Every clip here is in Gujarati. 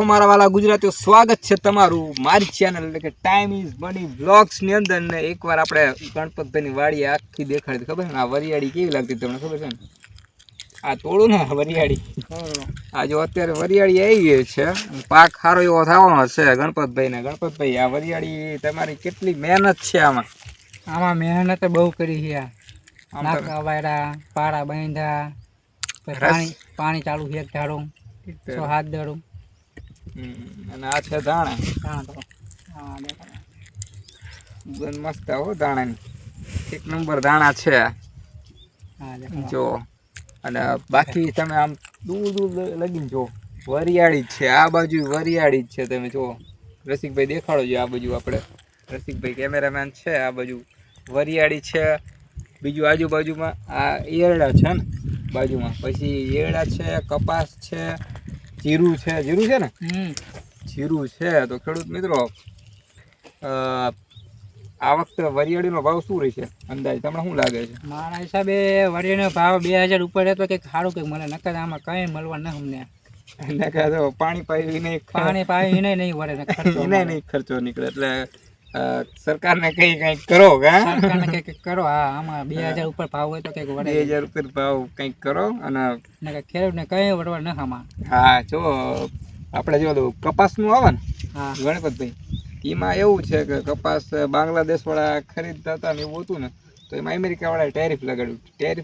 મારા વાલા ગુજરાતીઓ, સ્વાગત છે તમારું મારી ચેનલ એટલે કે ટાઈમ ઇઝ મની વ્લોગ્સ ની અંદર. ને એકવાર આપણે ગણપતભાઈની વાડી આખી દેખાડી, ખબર છે ને? આ વરિયાળી કેવી લાગતી તમને ખબર છે ને? આ તોડું ને વરિયાળી, આ જો અત્યારે વરિયાળી આવી છે, પાક સારો એવો થવાનો છે ગણપતભાઈને. ગણપતભાઈ, આ વરિયાળી તમારી કેટલી મહેનત છે આમાં? આમાં મહેનત બહુ કરી છે. નાકા વાયડા, પારા બાંધ્યા, પાણી ચાલુ છે, એક ધારું 6-7 દાડું. અને આ છે ધાણા. મસ્ત હો ધાણાની, એક નંબર ધાણા છે જો. અને બાકી તમે આમ દૂર દૂર લગીને જો વરિયાળી જ છે, આ બાજુ વરિયાળી જ છે. તમે જો રસિકભાઈ દેખાડો છો, આ બાજુ આપણે રસિકભાઈ કેમેરામેન છે, આ બાજુ વરિયાળી છે. બીજું આજુબાજુમાં આ એરડા છે ને બાજુમાં, પછી એરડા છે, કપાસ છે, જીરું છે. જીરું છે ને? જીરું છે. તો ખેડૂત મિત્રો, આ વખતે વરિયાળીનો ભાવ શું રહેશે અંદાજ તમને શું લાગે છે? મારા હિસાબે વરિયાળીનો ભાવ 2000 ઉપર રહેતો કંઈક સારું કંઈક મળે, નકર આમાં કંઈ મળવા ન અમને. નકર તો પાણી પાવી નહીં વળે, નહીં ખર્ચો નીકળે. એટલે સરકારને કંઈક કરો, સરકારને કંઈક કરો. હા, આમાં 2000 ઉપર ભાવ હોય તો કંઈક વળે, 2000 ઉપર ભાવ કંઈક કરો. અને ખેડૂતને કંઈ વળવા ન આમાં. હા, જો આપણે જો કપાસનું આવે ને ગણપતભાઈ, એમાં એવું છે કે કપાસ બાંગ્લાદેશ વાળા ખરીદતા હતા ને એવું હતું ને, તો એમાં અમેરિકા વાળા ટેરિફ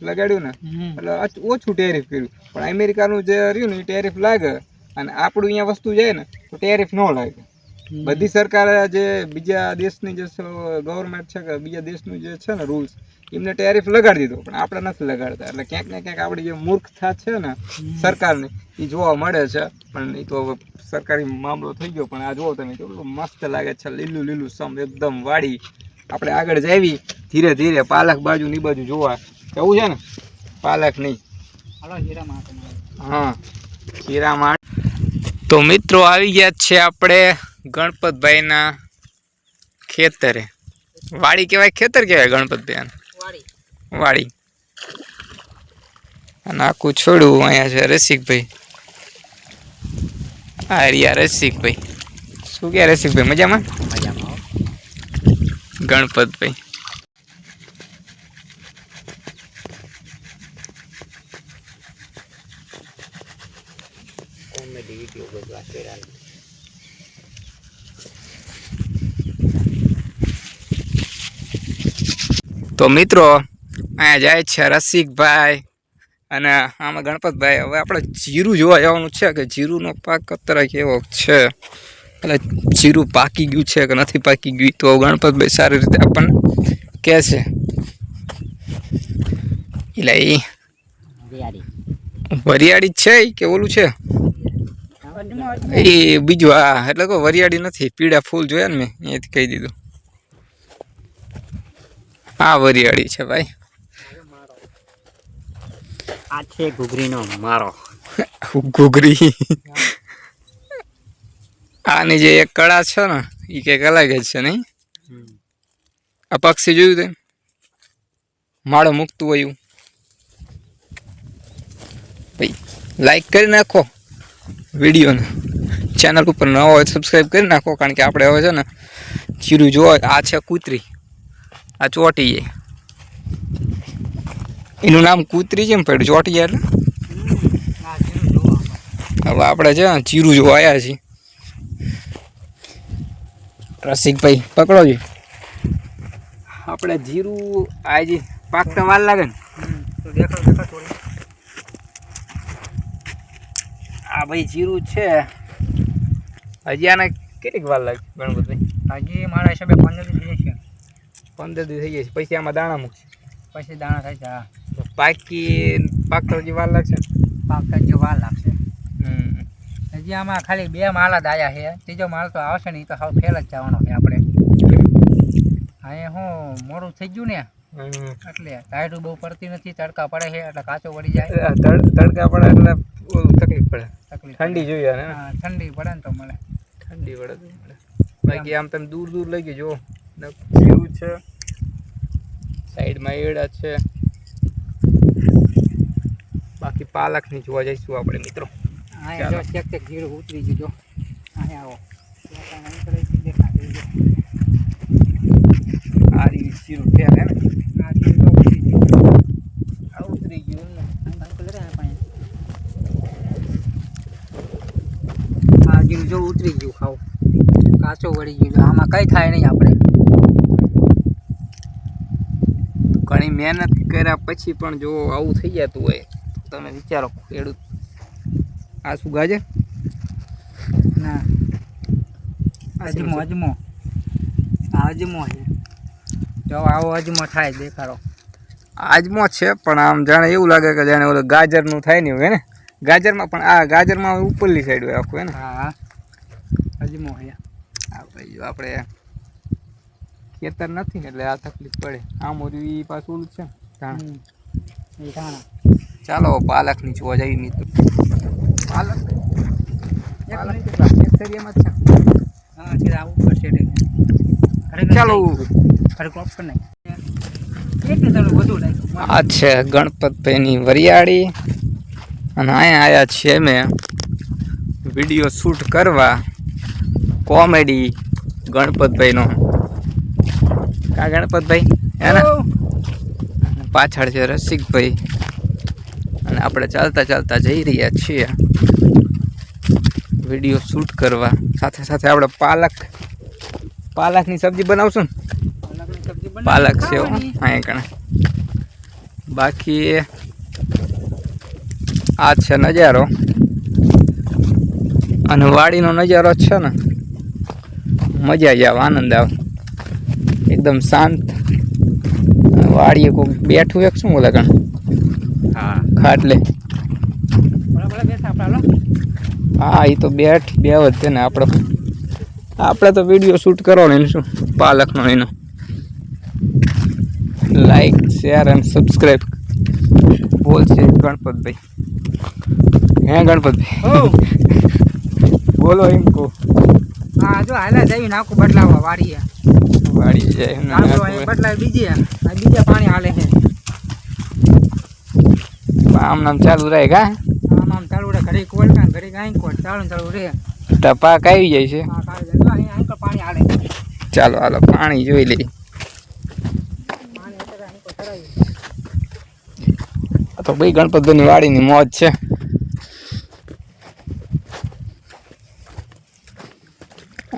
લગાડ્યું ને, એટલે ઓછું ટેરિફ કર્યું. પણ અમેરિકાનું જે રહ્યું ને એ ટેરિફ લાગે, અને આપણું અહીંયા વસ્તુ જાય ને તો ટેરિફ ન લાગે. બધી સરકારે જે બીજા દેશની જે ગવર્મેન્ટ છે કે બીજા દેશનું જે છે ને રૂલ્સ, એમને ટેરિફ લગાડી દીધો, પણ આપણે નથી લગાડતા. એટલે ક્યાંક ને ક્યાંક આપણી જે મૂર્ખતા છે ને સરકારની, એ જોવા મળે છે. પણ એ તો હવે સરકારી મામલો થઈ ગયો. પણ આ જુઓ તમે, કેટલું મસ્ત લાગે છે, લીલું લીલું સમ એકદમ વાડી. આપણે આગળ જાવી ધીરે ધીરે પાલક બાજુ ની બાજુ જોવા જવું છે ને, પાલક નહીં. હા, હીરામાં. તો મિત્રો આવી ગયા છે આપણે ગણપતભાઈના ખેતરે. વાડી કહેવાય, ખેતર કહેવાય ગણપતભાઈ વાડી. અને આખું છોડું અહીંયા છે રસિકભાઈ. હા રિયા રસિકભાઈ, શું કે રસિકભાઈ? મજામાં? ગણપતભાઈ તો મિત્રો અહીંયા જાય છે રસિકભાઈ અને આમાં ગણપતભાઈ. હવે આપણે જીરું જોવા જવાનું છે કે જીરુંનો પાક અત્યારે કેવો છે, એટલે જીરું પાકી ગયું છે કે નથી પાકી ગયું, તો ગણપતભાઈ સારી રીતે આપણને કહે છે. એટલે એ વરિયાળી છે કે ઓલું છે એ બીજું? હા, એટલે કોઈ વરિયાળી નથી, પીળા ફૂલ જોયા ને મેં, અહીંયાથી કહી દીધું. હા, વરિયાળી છે ભાઈ. આ છે ઘૂઘરીનો મારો. ઘૂઘરી. આની જે એક કળા છે ને એ કંઈક અલગ જ છે નહીં? આ પક્ષી જોયું તે માળો મૂકતું હોય એવું. ભાઈ લાઈક કરી નાખો વિડીયોને, ચેનલ ઉપર ન હોય સબસ્ક્રાઈબ કરી નાખો. કારણ કે આપણે હવે છે ને જીરું જોવા. આ છે કૂતરી, આ ચોટી. એનું નામ કૂતરી કેમ પડ્યું? ચોટી એટલે. હવે આપણે છે ને જીરું જોવા આવ્યા છીએ. રસિકભાઈ પકડો છો. આપણે જીરું આજે પાકતા વાર લાગે ને, તો દેખાડો. આ ભાઈ જીરું છે, હજી આને કેટલીક વાર લાગે ગણપતભાઈ? હજી મારા હિસાબે 15 દિવસ થઈ છે. 15 દિવસ થઈ જાય. પછી આમાં દાણા મૂકશે, પછી દાણા થાય છે. હા, પાકતા હજી વાર લાગશે. પાકતા હજી વાર લાગશે. હજી આમાં ખાલી 2 માલ જ આવ્યા છે, ત્રીજો માલ તો આવશે ને, એ તો સાવ ફેલ જ જવાનો છે આપણે. અહીંયા શું મોડું થઈ ગયું ને, એટલે ટાઈટું બહુ પડતી નથી, તડકા પડે છે એટલે કાચો વળી જાય. તડકા પડે એટલે તકલીફ પડે. ઠંડી જોઈએ ને, ઠંડી પડે ને તો મળે, ઠંડી પડે તો મળે. બાકી આમ તમે દૂર દૂર લઈ ગયો જીરું છે, સાઈડમાં એડા છે. બાકી પાલક ની જોવા જઈશું આપણે મિત્રો. જીરું ઉતરી ગયું. અહીંયા આવો અહીં કરે દેખાડે આ રીત જીરું ફેર હે ને આ જીરું તો ઉતરી ગયું આ ઉતરી ગયું ને અંકલ રે આ જીરું જો ઉતરી ગયું ખાવ કાચો વળી ગયું આમાં કઈ થાય નહીં આપણે ઘણી મહેનત કર્યા પછી પણ જો આવું થઈ જતું હોય તમે વિચારો ખેડૂત આ શું ગાજર ના અજમો અજમો આ અજમો છે જો આવો અજમો થાય દેખાડો આજમો છે પણ આમ જાણે એવું લાગે કે જાણે ઓલું ગાજરનું થાય ને હોય ને ગાજરમાં પણ આ ગાજરમાં ઉપરલી સાઈડ હોય આખું હે ને હા અજમો છે આ ભાઈ જો આપણે ખેતર નથી ને એટલે આ તકલીફ પડે આમ ઓરી પાછું ઓલું છે એ ધાણા ચાલો પાલકની જોવા જઈએ મિત્રો પાલક નર્સરીમાં જ છે હા છે આવું પડશે ચાલો ખરે ક્રોપ કરી નાખ એટલે ચાલો બધું નાખ્યું આ છે ગણપતભાઈની વરિયાળી અને અહીંયા આવ્યા છીએ મેં વિડીયો શૂટ કરવા કોમેડી ગણપતભાઈનો કા ગણપતભાઈ એના પાછળ છે રસિકભાઈ અને આપણે ચાલતા ચાલતા જઈ રહ્યા છીએ વિડીયો શૂટ કરવા સાથે સાથે આપણે પાલકની સબ્જી બનાવશું ને પાલક છે અહીંયા કણે બાકી આ છે નજારો અને વાડીનો નજારો છે ને મજા જ આવે આનંદ આવે એકદમ શાંત વાડીએ કોઈ બેઠું એક શું બોલે કણ હા ખાટલે બરાબર બેસા આપણા હા એ તો બેવ જ છે ને આપણે તો વિડીયો શૂટ કરવાનો એને શું પાલકનો એનો લાઈક શેર અને સબસ્ક્રાઈબ બોલશે ગણપતભાઈ હે ગણપતભાઈ બોલો એમ કહો હા જો હાલા જઈ નાખું બદલાવા વાડીએ વાડી જાય બદલાવી બીજે પાણી હાલે છે આમ નામ ચાલુ રહે કા આમ ચાલુ રહે ઘડી કોલ કાં ઘડી કાંઈ કોલ ચાલુ રહે ટપાક આવી જાય છે હા કાંઈ જાય અહીં પાણી હાલે ચાલો હાલો પાણી જોઈ લઈએ પાણી અત્યારે અહીં ચડાવી તો ભાઈ ગણપતભાઈની વાડીની મોજ છે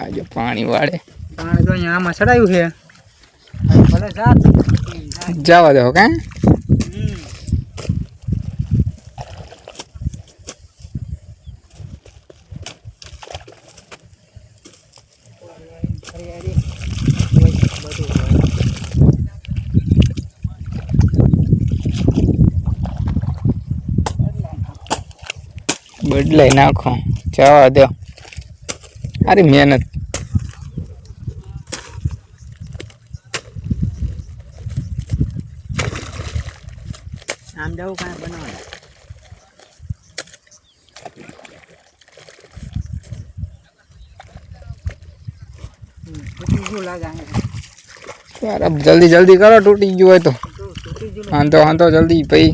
આજે પાણી વાળે પાણી તો અહીંયા આમાં ચડાવ્યું છે ભલે જાત જવા દો કાં બદલાઈ નાખો જવા દો અરે મહેનત આમ જવું કાંઈ બનાવે શું લાગે જલ્દી જલ્દી કરો તૂટી ગયું હોય તો હાંધો જલ્દી ભાઈ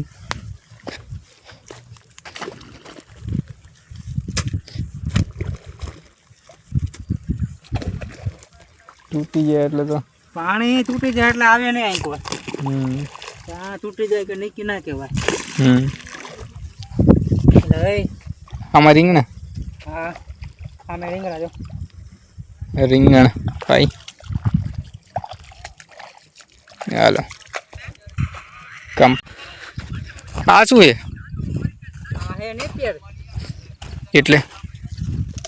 તૂટી જાય એટલે તો પાણી તૂટી જાય એટલે આવે નહીં અહીં કોઈ ત્યાં તૂટી જાય કે નીકી ના કહેવાય એટલે આમાં રીંગણા હા આમે રીંગણા જો રીંગણ ખાઈ હાલો કમ આ શું છે હા હે નેપિયર એટલે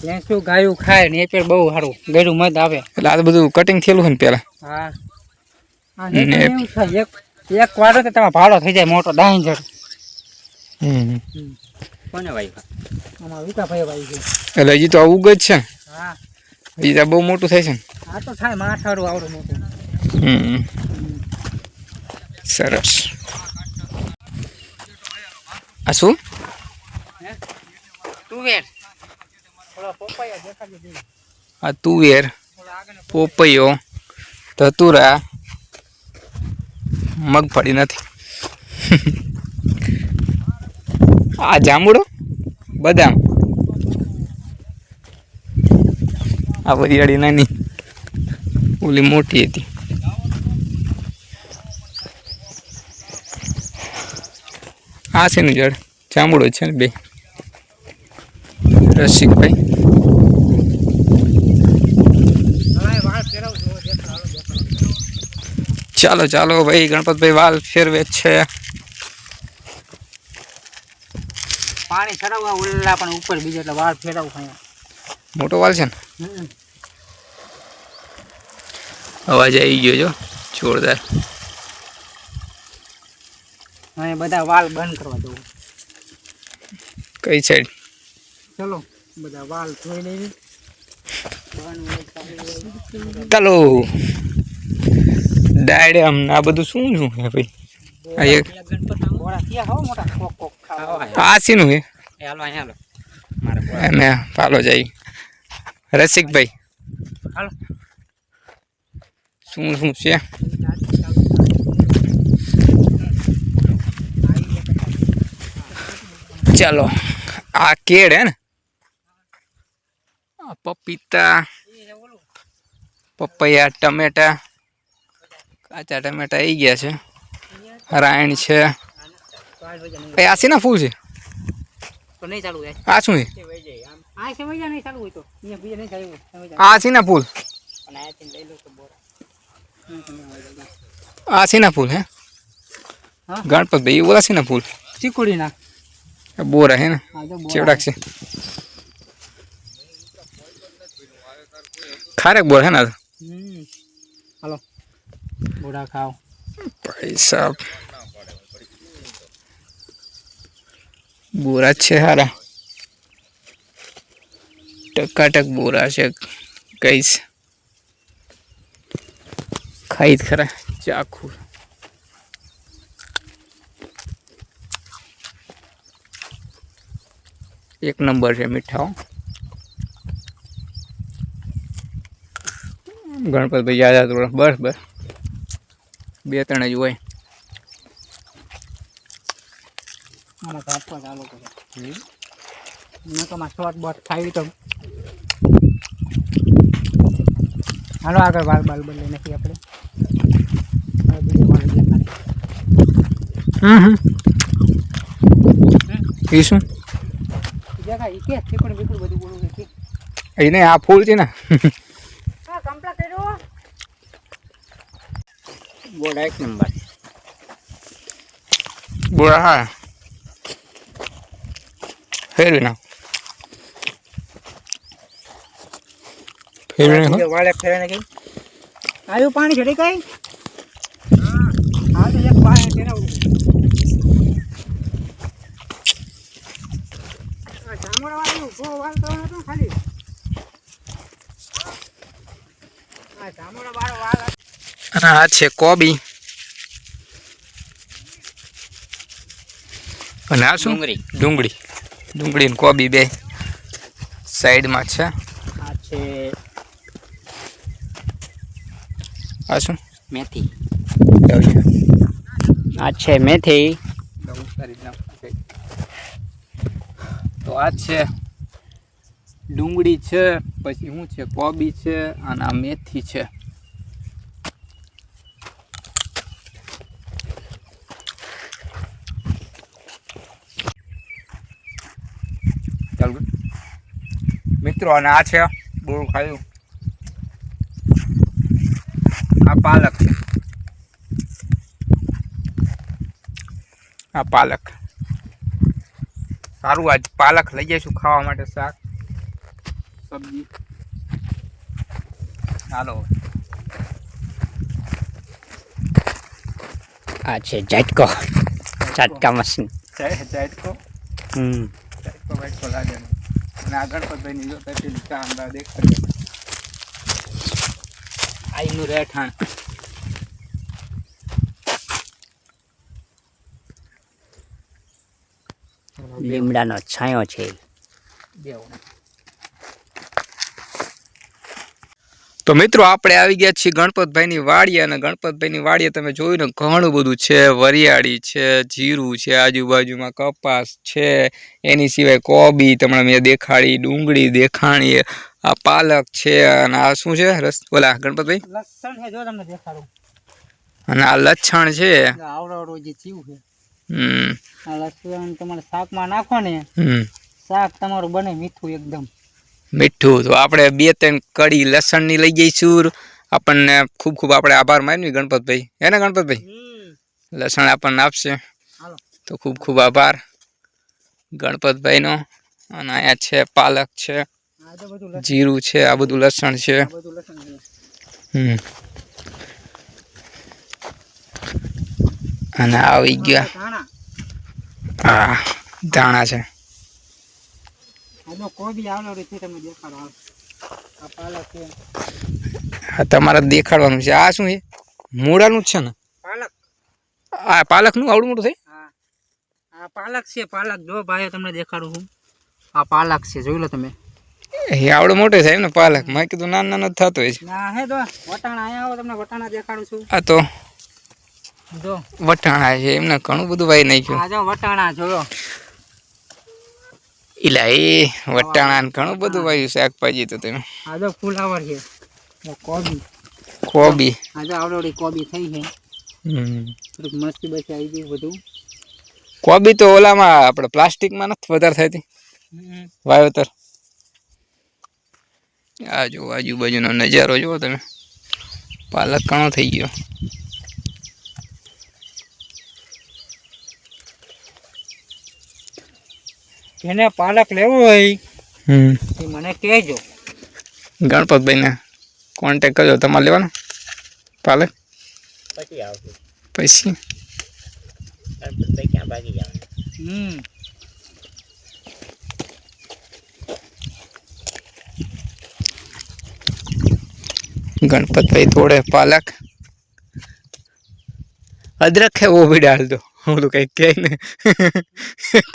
ભેંસું ગાયું ખાય નેપિયર બહુ સારું ગળું મત આવે એટલે આ તો બધું કટિંગ થયેલું છે ને પેલા હા હા નેપિયર એવું થાય એક વાળો તો તમારે ભાડો થઈ જાય મોટો ડાંજર કોને ભાઈ આમાં વિકાભાઈ ભાઈ છે એટલે હજી તો આ ઉગ જ છે ને હા હજી તો બહુ મોટું થાય છે ને આ તો થાય માથાડું આવડું મોટું સરસ આ શું તુવેર થોડા પપૈયા દેખાડી દે આ તુવેર થોડા આગળ પોપૈયો ધતુરા મગફળી નથી આ જાંબુડો બદામ આ વરિયાળી નાની, ઓલી મોટી હતી. આ શેનું ઝાડ? જાંબુડો છે ને બે. રસિકભાઈ ચાલો ચાલો ભાઈ, ગણપતભાઈ વાલ ફેરવે છે. પાણી ચડાવવા ઓલા પણ ઉપર બીજો એટલે વાળ ફેરવું ખાય. મોટો વાલ છે ને, અવાજ આવી ગયો જો જોરદાર. હવે બધા વાલ બંધ કરવા જવું. કઈ સાઈડ? ચલો બધા વાલ ધોઈ લેવી. ચાલો ડાયરે આમ આ બધું શું શું હે ભાઈ? આ એક આ શીનું હે? અમે પાલો જાય. રસિકભાઈ શું શું છે? ચાલો આ કેળ હે ને, પપીતા, પપૈયા, ટમેટા, કાચા ટમેટા આવી ગયા છે. રાયણ છે. આ શેના ફૂલ છે? આ શું છે? આ શેના ફૂલ? આ શેના ફૂલ હે ગણપતભાઈ? ઓલા શેના ફૂલ? ચીકુડી ના બોરા હે ને, ચેવડાક છે. ખારેક બોર હે ને. હાલો બોડા ખાઓ ભાઈ સાહેબ, બોરા છે હારા, ટકાટક બોરા છે. કઈશ ખાઈ જ ખરા ચાખું. એક નંબર છે મીઠા. ગણપતભાઈ યાદ હતો બસ બસ, બે ત્રણ જ હોય. મારા કાપવા ચાલુ કરે તો માં શોર્ટ બોટ ખાવી તો હાલો આગળ વાલ બાલ બદલી નથી આપણે. એ શું એને આ ફૂલ છે ને. બોડા એક નંબર બોરા હા ફેરવી ના ફેરવી વાળે ફેરવે કઈ આવ્યું પાણી ચડી કઈ. હા તો એક પાણી ફેરવું. જામોડા વાળું ગો વાલ કરવાનો હતો ખાલી. હા જામોડા વાળો વાલ. અને આ છે કોબી. અને આ શું? ડુંગળી. ડુંગળી ને કોબી બે સાઈડમાં છે. આ છે આ શું? મેથી. આ છે મેથી. તો આ છે ડુંગળી છે, પછી શું છે? કોબી છે અને આ મેથી છે. ચાલો મિત્રો, અને આ છે બોરું ખાયું. આ પાલક છે. આ પાલક સારું. આજ પાલક લઈ જઈશું ખાવા માટે, શાક સબ્જી. હાલો આ છે ઝટકો. ઝટકા મશીન. ઝટકો વાટકો લાગે. અને આ ગણપતભાઈની જોતા પેલી ચા અંદા દેખાડી આઈનું રહેઠાણ. લીમડાનો છાંયો છે. તો મિત્રો આપણે આવી ગયા છીએ ગણપતભાઈની વાડીએ અને ગણપતભાઈની વાડીએ તમે જોયું ને ઘણું બધું છે વરિયાળી છે જીરું છે આજુબાજુમાં કપાસ છે એની સિવાય કોબી તમને મેં દેખાડી ડુંગળી દેખાણી આ પાલક છે અને આ શું છે ઓલા ગણપતભાઈ લસણ છે જો તમને દેખાડું અને આ લચ્છણ છે આવડો જે જીવ છે આ લસણ તમારે શાકમાં નાખો ને શાક તમારું બને મીઠું એકદમ મીઠું તો આપણે 2-3 કડી લસણની લઈ જઈશું આપણને ખૂબ ખૂબ આપણે આભાર માનવી ગણપતભાઈ હે ને ગણપતભાઈ લસણ આપણને આપશે તો ખૂબ ખૂબ આભાર ગણપતભાઈનો અને અહીંયા છે પાલક છે જીરું છે આ બધું લસણ છે અને આવી ગયા હા ધાણા છે તમારે દેખાડવાનું છે આ શું છે મૂળાનું જ છે ને પાલક આ પાલકનું આવડું મોટું થાય આ પાલક છે પાલક જો ભાઈ તમને દેખાડું છું આ પાલક છે જોઈ લો તમે એ આવડો મોટો થાય ને પાલક મેં કીધું નાનો નાનો થતો હોય છે ના હે તો વટાણા અહીંયા આવો તમને વટાણા દેખાડું છું આ તો જો વટાણા છે એમને ઘણું બધું વાઈ નાખ્યું આ જો વટાણા જોયો ઇલા એ વટાણા ને ઘણું બધું વાયું શાકભાજી તો તમે આ જો ફુલાવર છે કોબી કોબી આ જો આવડોડી કોબી થઈ છે થોડીક મસ્તી બચી આવી ગઈ બધું કોબી તો ઓલામાં આપણે પ્લાસ્ટિકમાં નથી વધારે થતી વાવેતર આજુબાજુનો નજારો જુઓ તમે પાલક ઘણો થઈ ગયો જેને પાલક લેવો હોય એ મને કહેજો ગણપતભાઈને કોન્ટેક કરજો તમારે લેવાનો પાલક પછી આવશે પછી ગણપતભાઈ ક્યાં ભાગી જવાનું गणपत भाई थोड़े पालक अदरक है वो भी डाल दो हम लोग कह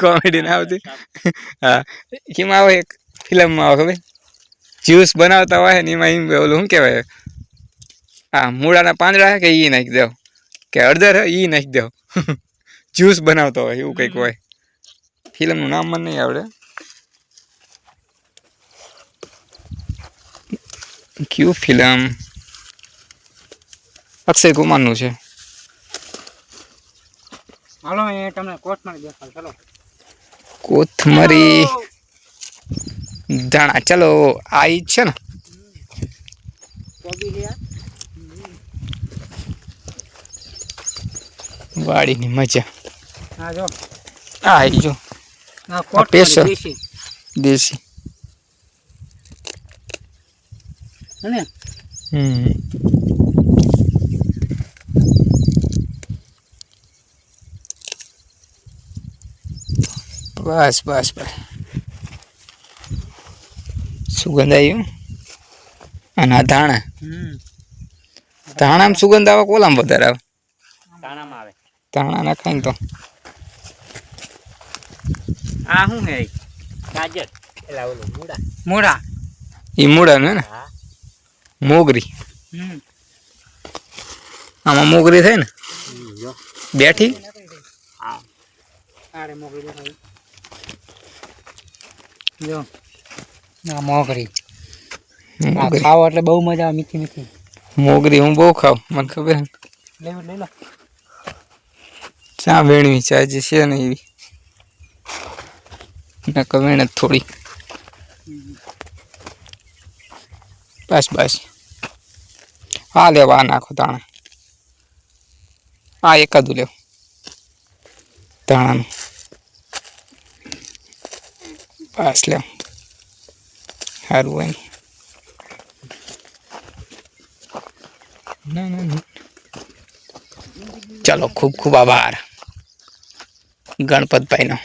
कॉमेडी ना होती हाँ कि मैं एक फिल्म में आओ भाई ज्यूस बनाता हुआ है नहीं मैं बोलूँ हूँ क्या भाई हाँ मूड़ा ना पांदड़ा है कि ये नाख दो क्या हरदर है ये नाख दो ज्यूस बनाता हुआ है वो कहीं कोई फिल्म नाम मन नहीं आवड़े क्यों फिल्म अक्षय कुमार नु छे हालो ये तमने कोथमरी देखाड़ चलो कोथमरी दाणा चलो आई छे ने कोबी लिया वाड़ी नी मजा हां जो आई जो ना कोथमरी देसी देसी है बस बस बस सुगंध आई अना धाणा धाणा में सुगंध आवे कोलाम वधारे आवे धाणा में आवे धाणा नाखाय तो आ हूं है गाजर एला ओलो मूड़ा मूड़ा ई मूड़ा ने हां मोगरी आमा मोगरी थाय ने जो बैठी हां अरे मोगरी देखाई जो ना मोगरी आ खाओ એટલે બહુ મજા આવે મીઠી મીઠી मोगरी હું બહુ ખાવ મને ખબર લઈ લો ચા વેણવી ચા જે છે ને એવી ના કવેણ થોડી बस बस हाँ लेवा नाखो दाणा हाँ एक ले दाणा बस ले हारू है चलो खूब खूब आभार गणपत भाई नो